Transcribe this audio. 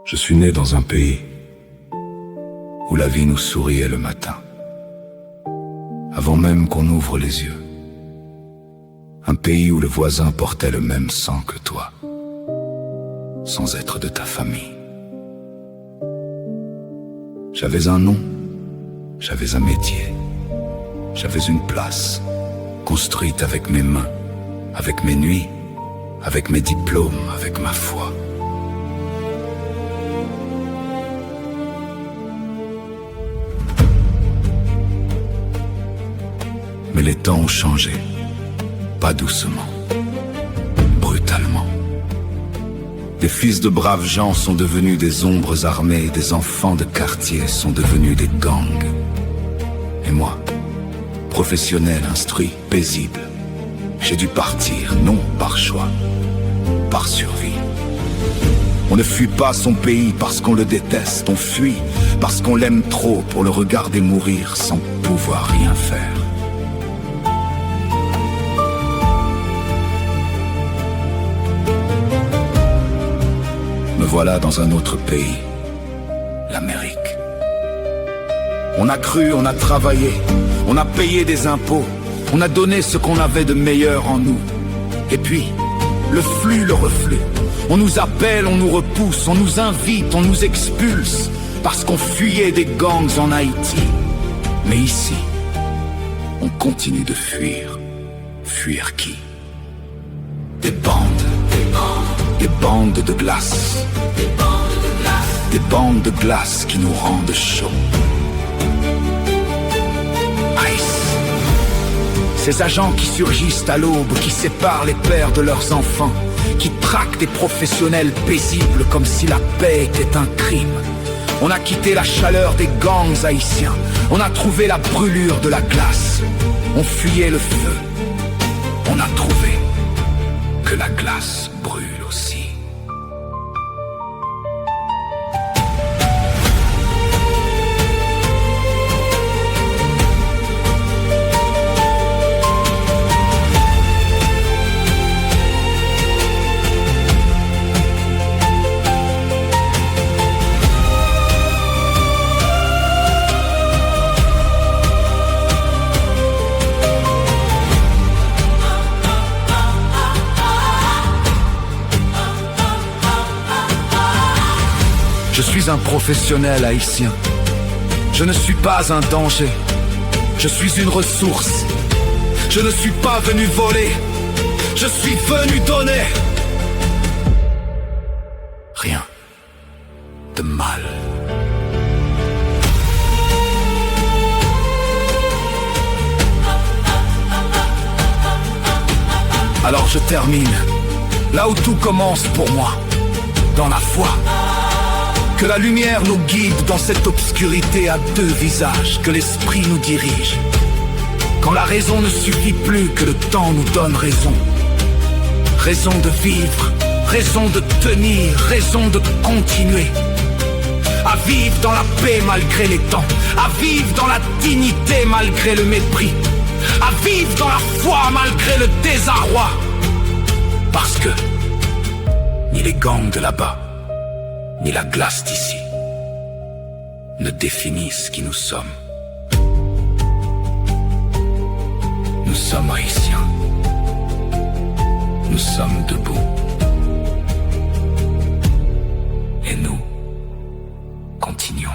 Je suis né dans un pays où la vie nous souriait le matin, avant même qu'on ouvre les yeux. Un pays où le voisin portait le même sang que toi, sans être de ta famille. J'avais un nom, j'avais un métier, j'avais une place, construite avec mes mains, avec mes nuits, avec mes diplômes, avec ma foi. Mais les temps ont changé, pas doucement, brutalement. Des fils de braves gens sont devenus des ombres armées, des enfants de quartier sont devenus des gangs. Et moi, professionnel, instruit, paisible, j'ai dû partir, non par choix, par survie. On ne fuit pas son pays parce qu'on le déteste, on fuit parce qu'on l'aime trop pour le regarder mourir sans pouvoir rien faire. Me voilà dans un autre pays, l'Amérique. On a cru, on a travaillé, on a payé des impôts, on a donné ce qu'on avait de meilleur en nous. Et puis, le flux, le reflux. On nous appelle, on nous repousse, on nous invite, on nous expulse, parce qu'on fuyait des gangs en Haïti. Mais ici, on continue de fuir. Fuir qui? Des bandes. Des bandes de glace. Des bandes de glace qui nous rendent chauds. Ice. Ces agents qui surgissent à l'aube, qui séparent les pères de leurs enfants, qui traquent des professionnels paisibles comme si la paix était un crime. On a quitté la chaleur des gangs haïtiens, on a trouvé la brûlure de la glace. On fuyait le feu, on a trouvé que la glace brûle aussi. Je suis un professionnel haïtien. Je ne suis pas un danger. Je suis une ressource. Je ne suis pas venu voler. Je suis venu donner. Rien de mal. Alors je termine là où tout commence pour moi, dans la foi. Que la lumière nous guide dans cette obscurité à deux visages, que l'esprit nous dirige. Quand la raison ne suffit plus, que le temps nous donne raison. Raison de vivre, raison de tenir, raison de continuer. À vivre dans la paix malgré les temps, à vivre dans la dignité malgré le mépris, à vivre dans la foi malgré le désarroi. Parce que ni les gangs de là-bas, ni la glace d'ici ne définissent qui nous sommes. Nous sommes haïtiens. Nous sommes debout. Et nous continuons.